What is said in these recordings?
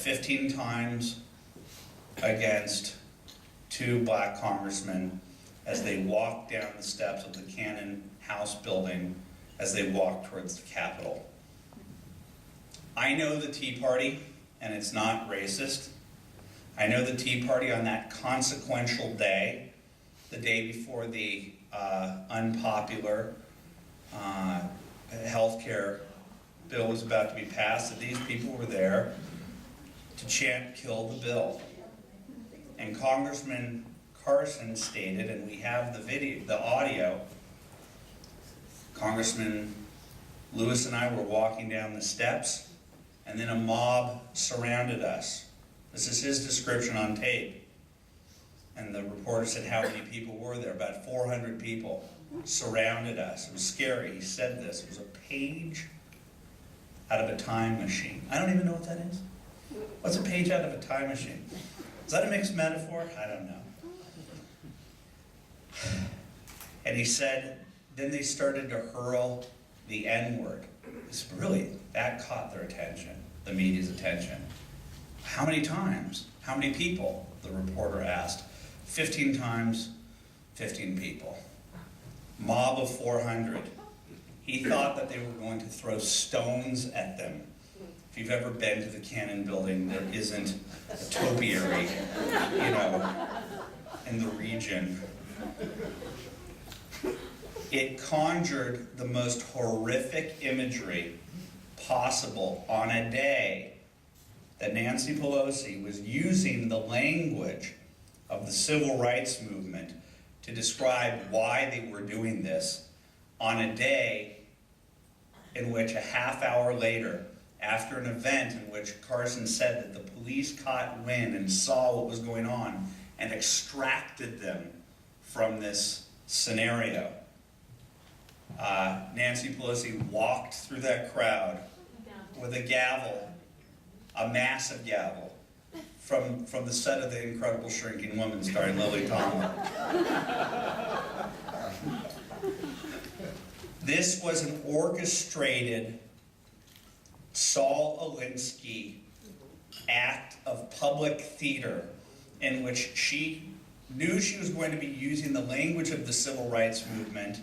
15 times against 2 black congressmen as they walked down the steps of the Cannon House building as they walked towards the Capitol. I know the Tea Party, and it's not racist. I know the Tea Party on that consequential day, the day before the unpopular healthcare bill was about to be passed, that these people were there to chant "kill the bill." And Congressman Carson stated, and we have the video, the audio, Congressman Lewis and I were walking down the steps, and then a mob surrounded us. This is his description on tape. And the reporter said how many people were there. About 400 people surrounded us. It was scary. He said this. It was a page out of a time machine. I don't even know what that is. What's a page out of a time machine? Is that a mixed metaphor? I don't know. And he said, then they started to hurl the N-word. Really, that caught their attention, the media's attention. How many times? How many people? The reporter asked. 15 times, 15 people. Mob of 400. He thought that they were going to throw stones at them. If you've ever been to the Cannon building, there isn't a topiary, in the region. It conjured the most horrific imagery possible on a day that Nancy Pelosi was using the language of the civil rights movement to describe why they were doing this, on a day in which a half hour later, after an event in which Carson said that the police caught wind and saw what was going on and extracted them from this scenario, Nancy Pelosi walked through that crowd with a gavel, a massive gavel, from the set of The Incredible Shrinking Woman starring Lily Tomlin. This was an orchestrated Saul Alinsky act of public theater in which she knew she was going to be using the language of the civil rights movement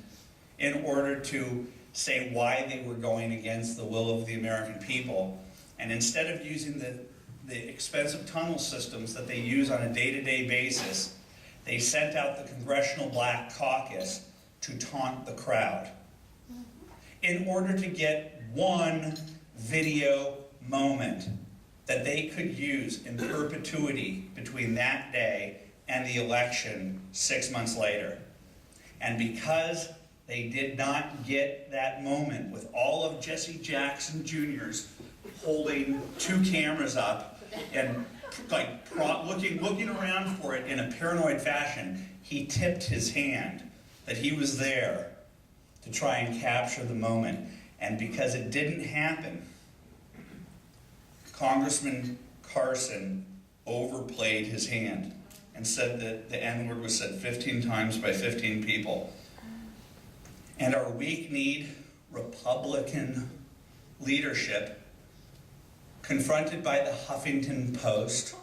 in order to say why they were going against the will of the American people. And instead of using the expensive tunnel systems that they use on a day-to-day basis, they sent out the Congressional Black Caucus to taunt the crowd in order to get one video moment that they could use in perpetuity between that day and the election 6 months later. And because they did not get that moment with all of Jesse Jackson Jr.'s holding 2 cameras up and looking around for it in a paranoid fashion, he tipped his hand that he was there to try and capture the moment. And because it didn't happen, Congressman Carson overplayed his hand and said that the N-word was said 15 times by 15 people. And our weak-kneed Republican leadership, confronted by the Huffington Post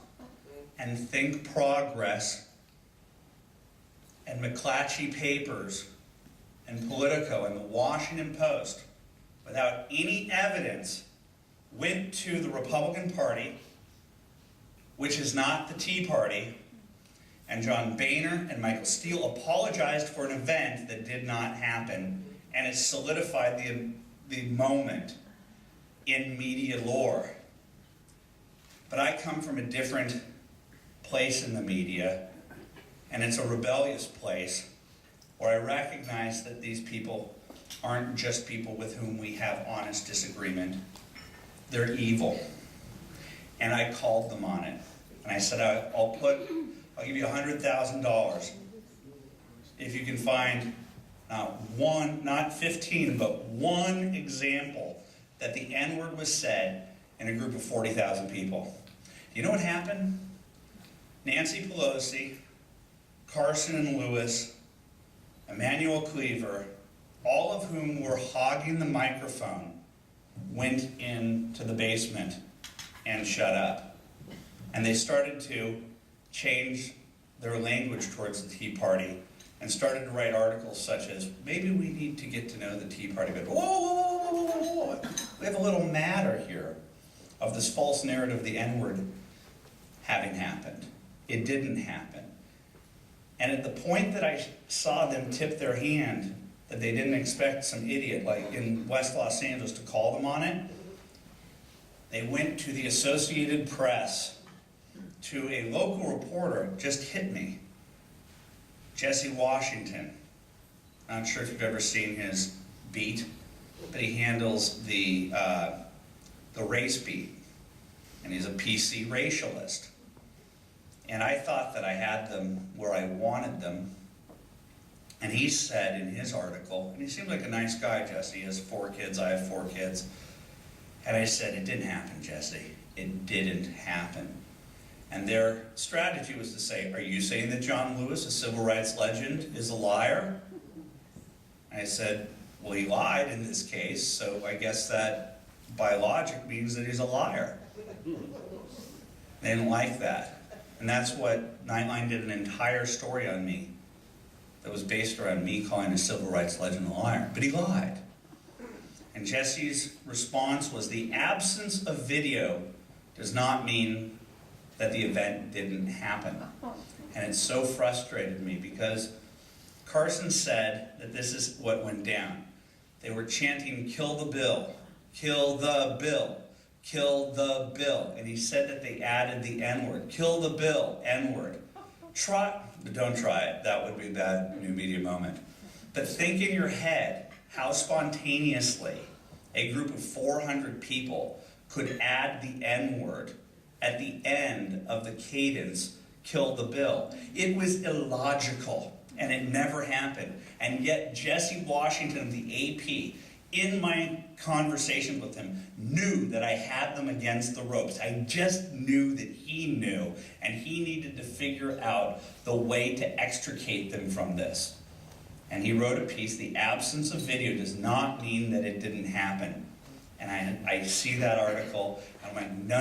and Think Progress and McClatchy Papers and Politico and the Washington Post, without any evidence, went to the Republican Party, which is not the Tea Party, and John Boehner and Michael Steele apologized for an event that did not happen, and it solidified the moment in media lore. But I come from a different place in the media, and it's a rebellious place where I recognize that these people aren't just people with whom we have honest disagreement. They're evil. And I called them on it. And I said, I'll give you $100,000 if you can find not 15, but one example that the N-word was said in a group of 40,000 people. Do you know what happened? Nancy Pelosi, Carson and Lewis, Emanuel Cleaver, all of whom were hogging the microphone, went into the basement and shut up. And they started to change their language towards the Tea Party and started to write articles such as, maybe we need to get to know the Tea Party better. Whoa, whoa, whoa, whoa, whoa, whoa. We have a little matter here of this false narrative of the N-word having happened. It didn't happen. And at the point that I saw them tip their hand, that they didn't expect some idiot like in West Los Angeles to call them on it, they went to the Associated Press, to a local reporter, just hit me. Jesse Washington. Not sure if you've ever seen his beat, but he handles the race beat, and he's a PC racialist. And I thought that I had them where I wanted them. And he said in his article, and he seemed like a nice guy, Jesse. He has 4 kids, I have 4 kids. And I said, it didn't happen, Jesse. It didn't happen. And their strategy was to say, are you saying that John Lewis, a civil rights legend, is a liar? I said, well, he lied in this case, so I guess that by logic means that he's a liar. They didn't like that. And that's what Nightline did an entire story on me that was based around me calling a civil rights legend a liar. But he lied. And Jesse's response was, the absence of video does not mean that the event didn't happen. And it so frustrated me because Carson said that this is what went down. They were chanting, kill the bill, kill the bill, kill the bill. And he said that they added the N-word. Kill the bill, N-word. But don't try it. That would be a bad new media moment. But think in your head how spontaneously a group of 400 people could add the N-word at the end of the cadence, kill the bill. It was illogical, and it never happened. And yet Jesse Washington of the AP, in my conversation with him, knew that I had them against the ropes. I just knew that he knew, and he needed to figure out the way to extricate them from this. And he wrote a piece, the absence of video does not mean that it didn't happen. And I see that article, and I'm like, no.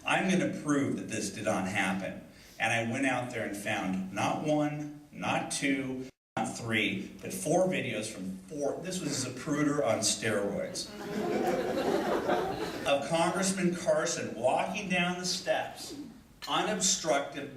I'm going to prove that this did not happen. And I went out there and found not 1, not 2, not 3, but 4 videos from 4. This was Zapruder on steroids. Of Congressman Carson walking down the steps, unobstructed.